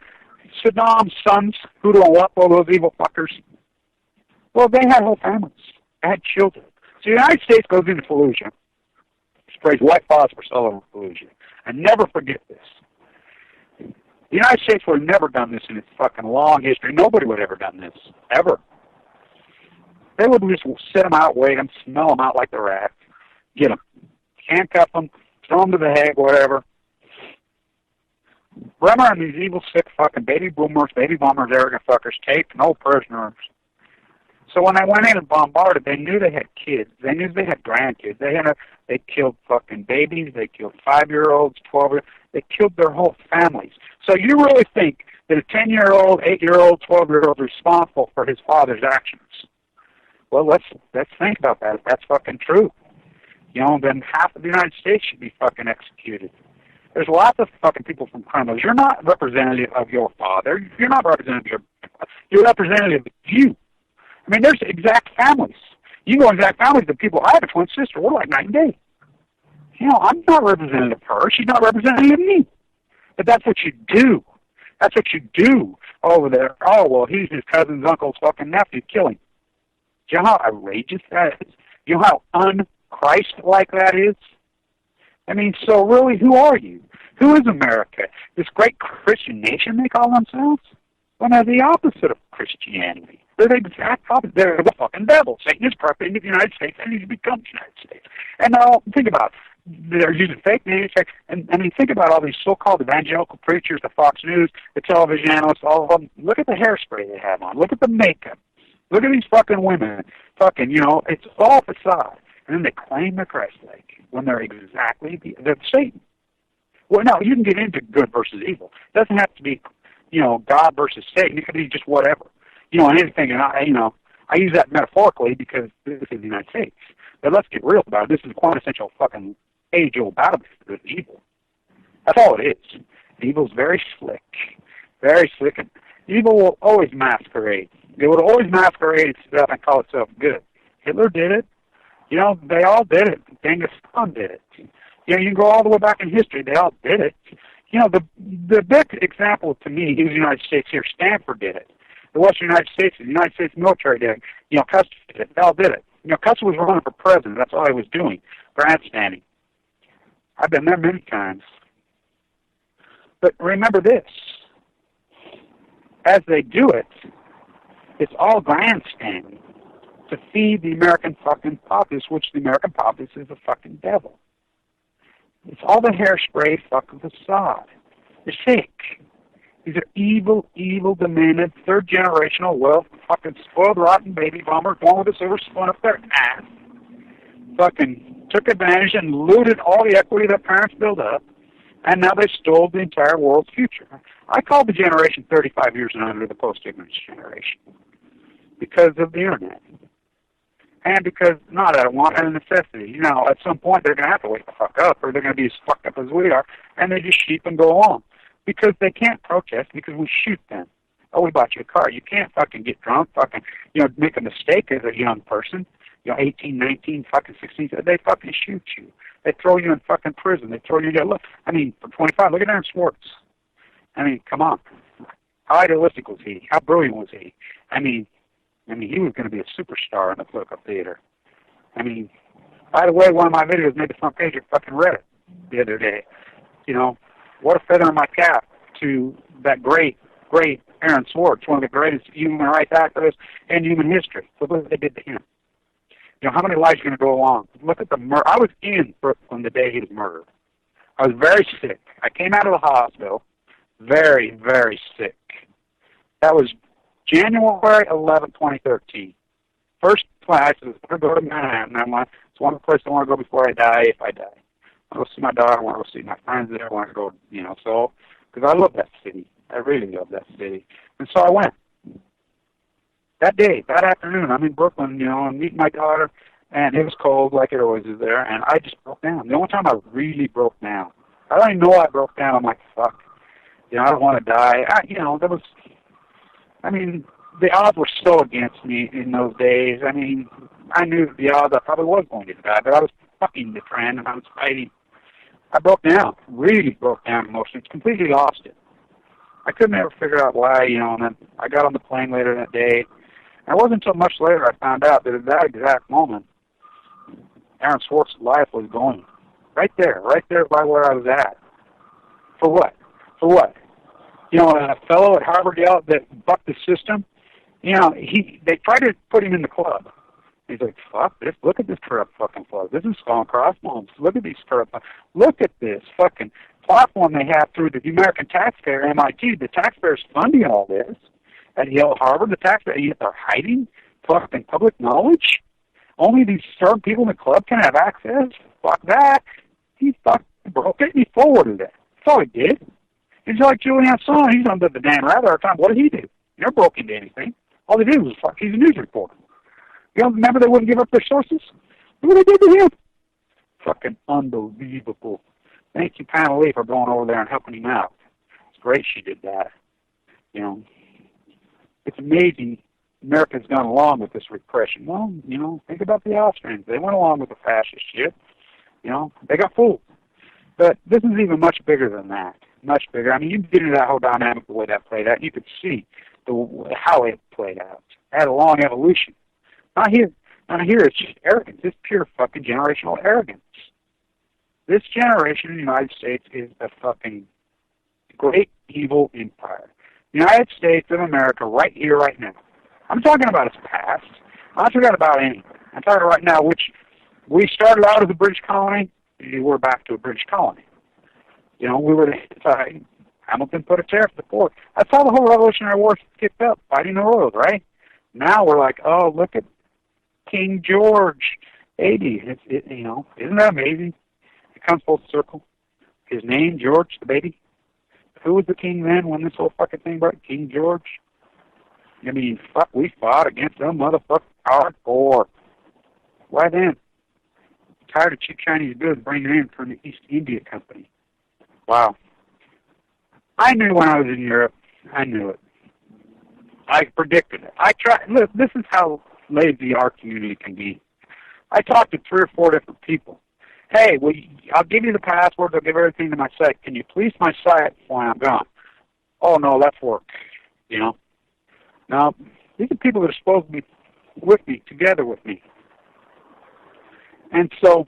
Saddam's sons who don't what, all those evil fuckers? Well, they had whole families. They had children. So the United States goes into Fallujah, sprays white phosphorus all over Fallujah. And never forget this. The United States would have never done this in its fucking long history. Nobody would have ever done this, ever. They would just sit them out, wait them, smell them out like the rats, get them, handcuff them, throw them to the Hague, whatever. Bremer and these evil, sick fucking baby boomers, baby bombers, arrogant fuckers take no prisoners. So when they went in and bombarded, they knew they had kids. They knew they had grandkids. They killed fucking babies. They killed 5-year-olds, 12-year-olds. They killed their whole families. So you really think that a 10-year-old, 8-year-old, 12-year-old is responsible for his father's actions? Well, let's think about that. If that's fucking true, you know, then half of the United States should be fucking executed. There's lots of fucking people from criminals. You're not representative of your father. You're not representative of your. You're representative of you. I mean, there's exact families. You go exact families of people. I have a twin sister. We're like night and day. You know, I'm not representative of her. She's not representative of me. But that's what you do. That's what you do over there. Oh, well, he's his cousin's uncle's fucking nephew. Kill him. Do you know how outrageous that is? Do you know how un-Christ-like that is? I mean, so really, who are you? Who is America? This great Christian nation they call themselves? Well, they're the opposite of Christianity. They're the exact opposite. They're the fucking devil. Satan is corrupting the United States, and he's become the United States. And now, think about it. They're using fake names. And I mean, think about all these so-called evangelical preachers, the Fox News, the television analysts, all of them. Look at the hairspray they have on. Look at the makeup. Look at these fucking women. Fucking, you know, it's all facade. And then they claim they're Christ-like when they're exactly they're Satan. Well, no, you can get into good versus evil. It doesn't have to be, you know, God versus Satan. It could be just whatever. You know, anything, and I use that metaphorically because this is the United States. But let's get real about it. This is a quintessential fucking age-old battle with evil. That's all it is. Evil's very slick, and evil will always masquerade. It would always masquerade itself and call itself good. Hitler did it. You know, they all did it. Genghis Khan did it. You know, you can go all the way back in history. They all did it. You know, the big example to me is the United States here. Stanford did it. The Western United States, the United States military did it. You know, Custer did it. They all did it. You know, Custer was running for president. That's all he was doing, grandstanding. I've been there many times. But remember this. As they do it, it's all grandstanding to feed the American fucking populace, which the American populace is the fucking devil. It's all the hairspray fucking facade. It's fake. These are evil, demented, third-generational, fucking spoiled, rotten baby bombers, born with a silver spoon up their ass. Fucking took advantage and looted all the equity their parents built up, and now they stole the entire world's future. I call the generation 35 years and under the post-ignorance generation because of the Internet. And because, not out of want, out of necessity. You know, at some point they're going to have to wake the fuck up, or they're going to be as fucked up as we are, and they just sheep and go on. Because they can't protest because we shoot them. Oh, we bought you a car. You can't fucking get drunk, fucking, you know, make a mistake as a young person. You know, 18, 19, fucking 16, they fucking shoot you. They throw you in fucking prison. They throw you in jail. Look, I mean, for 25, look at Aaron Swartz. I mean, come on. How idealistic was he? How brilliant was he? I mean, he was going to be a superstar in the political theater. I mean, by the way, one of my videos made the front page of fucking Reddit the other day. You know, what a feather in my cap to that great Aaron Swartz, one of the greatest human rights activists in human history. Look what they did to him. You know, how many lives are going to go along? Look at the murder. I was in Brooklyn the day he was murdered. I was very sick. I came out of the hospital very, very sick. That was January 11, 2013. First class is to go to Manhattan. It's one place I want to go before I die, if I die. I want to go see my daughter. I want to go see my friends there. I want to go, you know, so, because I love that city. I really love that city. And so I went. That day, that afternoon, I'm in Brooklyn, you know, and meeting my daughter, and it was cold like it always is there, and I just broke down. The only time I really broke down. I don't even know I broke down. I'm like, fuck. You know, I don't want to die. The odds were so against me in those days. I mean, I knew the odds I probably was going to die, but I was fucking the trend, and I was fighting. I broke down, really broke down emotionally, completely lost it. I couldn't ever figure out why, you know, and then I got on the plane later that day. And it wasn't until much later I found out that at that exact moment, Aaron Swartz's life was going. Right there by where I was at. For what? For what? You know, a fellow at Harvard Yale that bucked the system, you know, they tried to put him in the club. He's like, fuck this, look at this corrupt fucking club. This is Skull and Crossbones. Look at these corrupt, look at this fucking platform they have through the American taxpayer, MIT. The taxpayer's funding all this. At Yale, Harvard, the taxpayer, yet they're hiding fucking public knowledge. Only these certain people in the club can have access. Fuck that. He fucking broke it and he forwarded it. That's all he did. He's like Julian Assange. He's under the Dan Rather our time. What did he do? He never broke into anything. All he did was fuck. He's a news reporter. You don't remember they wouldn't give up their sources? Look what they did to him. Fucking unbelievable. Thank you, Pamela Lee, for going over there and helping him out. It's great she did that. You know, it's amazing America's gone along with this repression. Well, you know, think about the Austrians. They went along with the fascist shit. You know, they got fooled. But this is even much bigger than that. Much bigger. I mean, you get into that whole dynamic, the way that played out. You could see how it played out. It had a long evolution. Not here. It's just arrogance. It's pure fucking generational arrogance. This generation in the United States is a fucking great evil empire. The United States of America, right here, right now. I'm talking about its past. I'm not talking about anything. I'm talking right now, which we started out as a British colony. We're back to a British colony. You know, we were Hamilton put a tariff before. That's how the whole Revolutionary War kicked up, fighting the Royals, right? Now we're like, oh, look at King George 80. You know, isn't that amazing? It comes full circle. His name, George, the baby. Who was the king then when this whole fucking thing broke? King George? I mean, fuck, we fought against them motherfuckers hardcore. Why then? Tired of cheap Chinese goods bringing in from the East India Company. Wow. I knew when I was in Europe. I knew it. I predicted it. I tried. Look, this is how lazy our community can be. I talked to 3 or 4 different people. Hey, I'll give you the passwords. I'll give everything to my site. Can you police my site while I'm gone? Oh, no, that's work. You know? Now, these are people that are supposed to be with me, together with me. And so,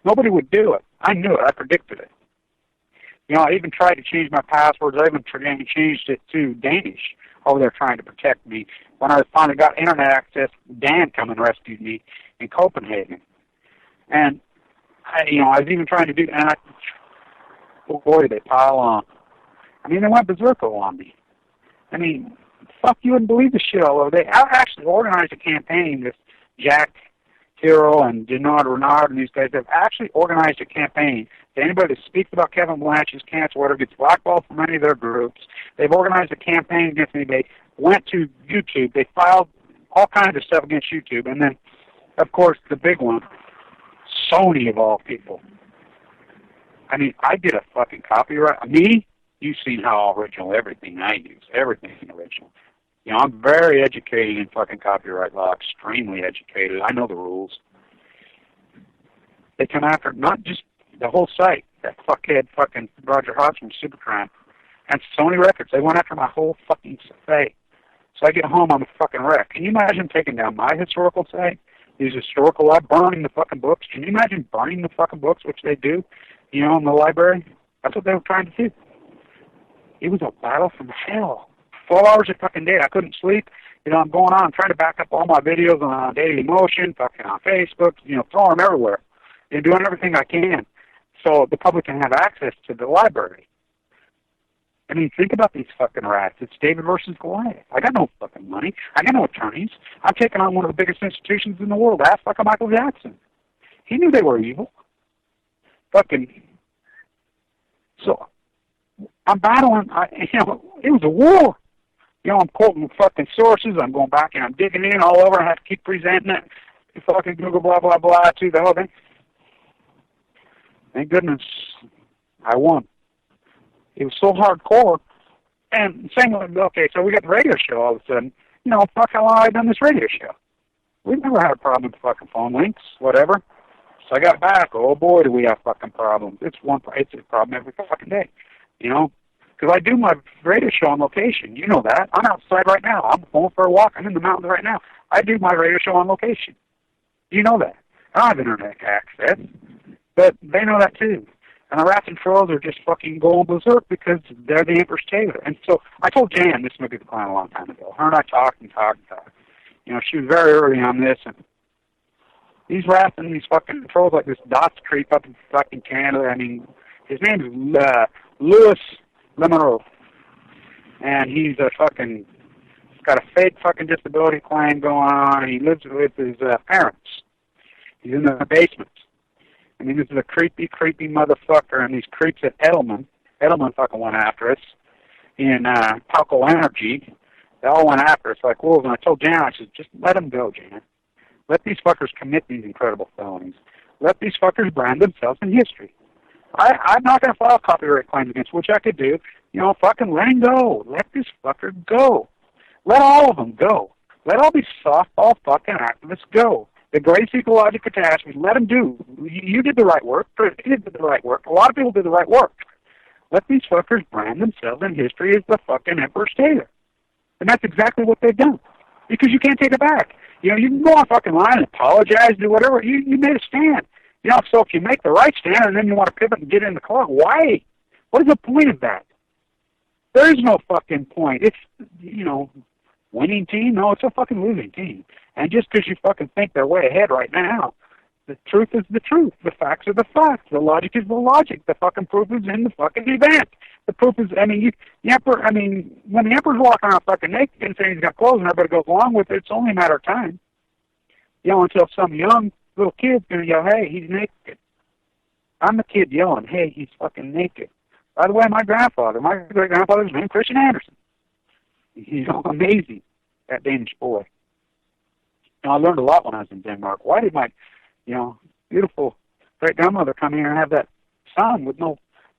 nobody would do it. I knew it. I predicted it. You know, I even tried to change my passwords. I even changed it to Danish over there trying to protect me. When I finally got internet access, Dan come and rescued me in Copenhagen. And, I was even trying to do, and boy, did they pile on. I mean, they went berserko on me. I mean, fuck, you wouldn't believe the shit all over. They actually organized a campaign, this Jack Hero and Denard Renard and these guys have actually organized a campaign to anybody that speaks about Kevin Blanch's cancer, whatever, gets blackballed from any of their groups. They've organized a campaign against me. They went to YouTube. They filed all kinds of stuff against YouTube. And then, of course, the big one, Sony of all people. I mean, I did a fucking copyright. Me? You've seen how original everything I use. Everything original. You know, I'm very educated in fucking copyright law, extremely educated. I know the rules. They come after not just the whole site, that fuckhead fucking Roger Hodge from Supercrime, and Sony Records. They went after my whole fucking site. So I get home, I'm a fucking wreck. Can you imagine taking down my historical site? These historical, burning the fucking books. Can you imagine burning the fucking books, which they do, you know, in the library? That's what they were trying to do. It was a battle from hell. 12 hours a fucking day. I couldn't sleep. I'm going on, trying to back up all my videos on Daily Motion, fucking on Facebook, throwing them everywhere. Doing everything I can so the public can have access to the library. I mean, think about these fucking rats. It's David versus Goliath. I got no fucking money. I got no attorneys. I'm taking on one of the biggest institutions in the world. Ask fucking Michael Jackson. He knew they were evil. So I'm battling. It was a war. I'm quoting fucking sources. I'm going back and I'm digging in all over. I have to keep presenting it. Fucking Google blah, blah, blah, to the whole thing. Thank goodness I won. It was so hardcore. And saying, okay, so we got the radio show all of a sudden. Fuck how long I've done this radio show. We've never had a problem with fucking phone links, whatever. So I got back. Oh boy, do we have fucking problems. It's a problem every fucking day. Because I do my radio show on location. You know that. I'm outside right now. I'm going for a walk. I'm in the mountains right now. I do my radio show on location. You know that. I don't have internet access. But they know that too. And the rats and trolls are just fucking going berserk because they're the Empress Taylor. And so I told Jan, this movie declined a long time ago. Her and I talked. She was very early on this. And these rats and these fucking trolls like this Dots creep up in fucking Canada. I mean, his name is Louis Lemonroe. And he's got a fake fucking disability claim going on. And he lives with his parents. He's in the basement. I mean, this is a creepy, creepy motherfucker, and these creeps at Edelman fucking went after us in Palco Energy. They all went after us like wolves, and I told Jan, I said, just let them go, Jan. Let these fuckers commit these incredible felonies. Let these fuckers brand themselves in history. I'm not going to file copyright claims against, which I could do. Fucking let him go. Let this fucker go. Let all of them go. Let all these softball fucking activists go. The greatest ecological catastrophe, let them do. You did the right work. You did the right work. A lot of people did the right work. Let these fuckers brand themselves in history as the fucking Emperor's Taylor. And that's exactly what they've done. Because you can't take it back. You can go on fucking line and apologize, do whatever. You made a stand. So if you make the right stand and then you want to pivot and get in the car, why? What is the point of that? There is no fucking point. It's, winning team? No, it's a fucking losing team. And just because you fucking think they're way ahead right now, the truth is the truth. The facts are the facts. The logic is the logic. The fucking proof is in the fucking event. The proof is, when the Emperor's walking around fucking naked and saying he's got clothes and everybody goes along with it, it's only a matter of time. Until some young little kid's going to yell, hey, he's naked. I'm the kid yelling, hey, he's fucking naked. By the way, my great-grandfather was named Christian Andersen. Amazing, that Danish boy. I learned a lot when I was in Denmark. Why did my, beautiful great-grandmother come here and have that son with no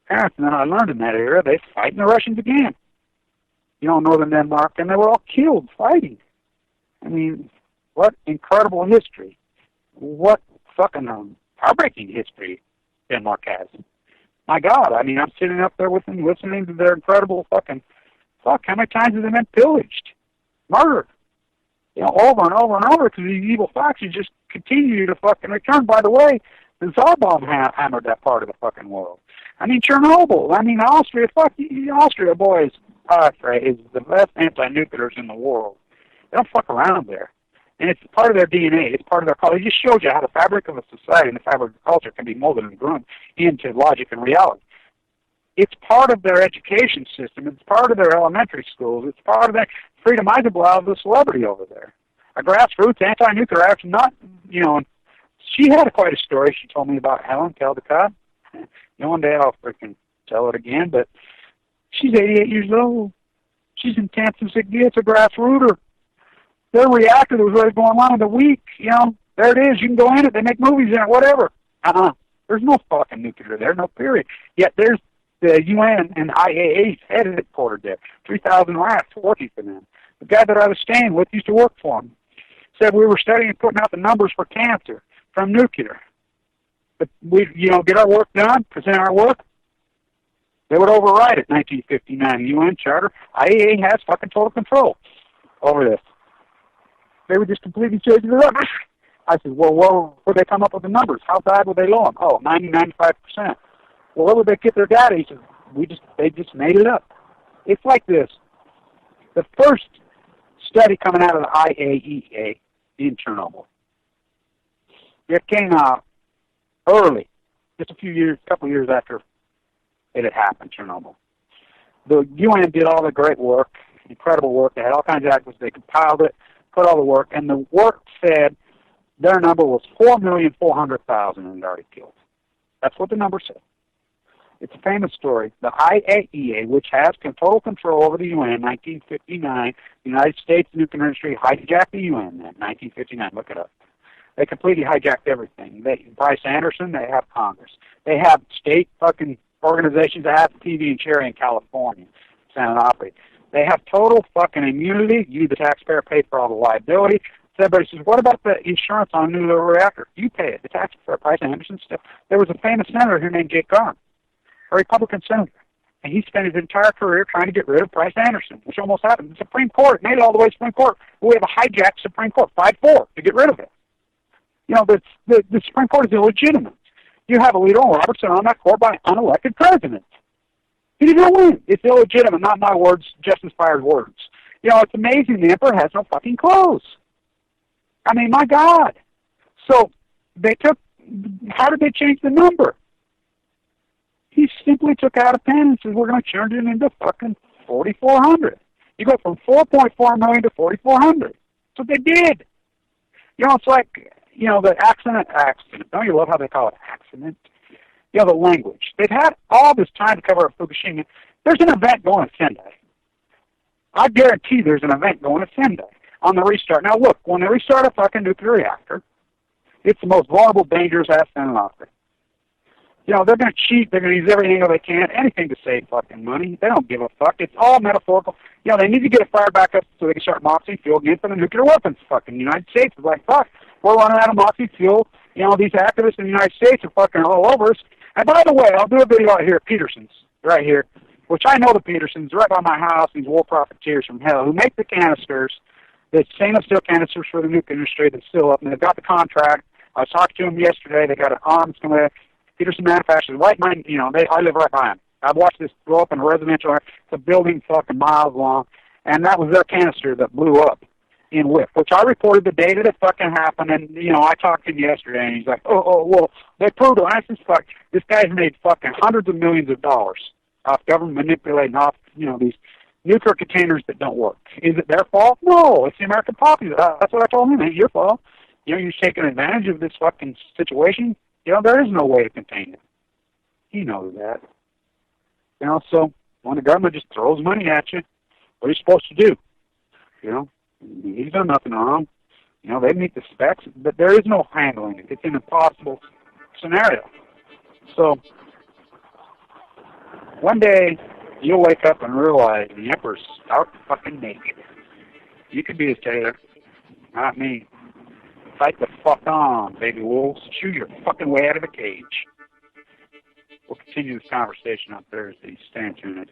parents? And then I learned in that era they fighting the Russians again. Northern Denmark, and they were all killed fighting. I mean, what incredible history. What fucking heartbreaking history Denmark has. My God, I'm sitting up there with them listening to their incredible fucking, how many times have they been pillaged, murdered? Over and over and over, because these evil foxes just continue to fucking return. By the way, the Tsar bomb hammered that part of the fucking world. Chernobyl. Austria. Fuck you, Austria, boys. Austria is the best anti-nuclears in the world. They don't fuck around there. And it's part of their DNA. It's part of their culture. It just shows you how the fabric of a society and the fabric of culture can be molded and groomed into logic and reality. It's part of their education system. It's part of their elementary schools. It's part of their Freedom Eisenblau is a celebrity over there. A grassroots anti-nuclear action, she had quite a story she told me about Helen Caldecott. One day I'll freaking tell it again, but she's 88 years old. She's intense as it gets, a grassrooter. Their reactor that was ready going on in the week, there it is. You can go in it. They make movies in it, whatever. There's no fucking nuclear there, no period. Yet there's the UN and IAEA headquartered there. 3,000 rats working for them. The guy that I was staying with used to work for him. Said we were studying and putting out the numbers for cancer from nuclear. But we, get our work done, present our work. They would override it. 1959 UN Charter. IAEA has fucking total control over this. They would just completely change it up. I said, well, where would they come up with the numbers? How bad would they low them? 90, 95%. Well, where would they get their data? He said, they just made it up. It's like this. The first study coming out of the IAEA in Chernobyl, it came out early, just a couple years after it had happened, Chernobyl. The UN did all the great work, incredible work. They had all kinds of activists. They compiled it, put all the work, and the work said their number was 4,400,000 and had already killed. That's what the number said. It's a famous story. The IAEA, which has total control over the UN in 1959, the United States nuclear industry hijacked the UN in 1959. Look it up. They completely hijacked everything. Bryce Anderson, they have Congress. They have state fucking organizations that have TV and Cherry in California, San Opry. They have total fucking immunity. You, the taxpayer, pay for all the liability. So everybody says, what about the insurance on a nuclear reactor? You pay it. The taxpayer, Bryce Anderson stuff. There was a famous senator here named Jake Garn, a Republican senator, and he spent his entire career trying to get rid of Bryce Anderson, which almost happened. The Supreme Court made it all the way to the Supreme Court. We have a hijacked Supreme Court, 5-4, to get rid of it. You know, the Supreme Court is illegitimate. You have Alito and Robertson on that court by an unelected president. He didn't win. It's illegitimate, not my words, Justice Breyer's words. You know, it's amazing the emperor has no fucking clothes. I mean, my God. So how did they change the number? He simply took out a pen and said, we're going to turn it into fucking 4,400. You go from 4.4 million to 4,400. That's what they did. You know, it's like, you know, the accident. Don't you love how they call it accident? You know, the language. They've had all this time to cover up Fukushima. There's an event going at Sendai. I guarantee there's an event going at Sendai on the restart. Now, look, when they restart a fucking nuclear reactor, it's the most vulnerable, dangerous asset in an opera. You know, they're going to cheat. They're going to use every angle they can, anything to save fucking money. They don't give a fuck. It's all metaphorical. You know, they need to get it fired back up so they can start moxie fuel again for the nuclear weapons. Fucking United States is like, fuck, we're running out of moxie fuel. You know, these activists in the United States are fucking all over us. And by the way, I'll do a video out here at Peterson's, right here, which I know the Petersons, right by my house, these war profiteers from hell, who make the canisters, the stainless steel canisters for the nuclear industry that's still up, and they've got the contract. I was talking to them yesterday. They got an arms coming in. Peterson manufactures right mine, you know, I live right by them. I've watched this grow up in a residential area. It's a building fucking miles long, and that was their canister that blew up in WIP, which I reported the day that it fucking happened, and, you know, I talked to him yesterday, and he's like, well, they proved it. And I said, fuck, this guy's made fucking hundreds of millions of dollars off government manipulating off, you know, these nuclear containers that don't work. Is it their fault? No, it's the American populace. That's what I told him. It ain't your fault. You know, you're taking advantage of this fucking situation. You know, there is no way to contain it. He knows that. You know, so when the government just throws money at you, what are you supposed to do? You know, he's done nothing wrong. You know, they meet the specs, but there is no handling it. It's an impossible scenario. So one day you'll wake up and realize the emperor's stark fucking naked. You could be his tailor, not me. Fight the fuck on, baby wolves. Chew your fucking way out of the cage. We'll continue this conversation on Thursday. Stay tuned.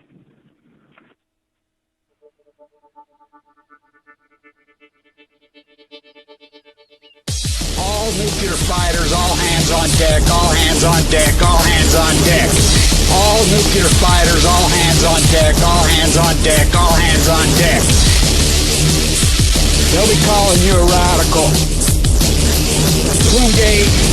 All nuclear fighters, all hands on deck, all hands on deck, all hands on deck. All nuclear fighters, all hands on deck, all hands on deck, all hands on deck. They'll be calling you a radical. Twingate.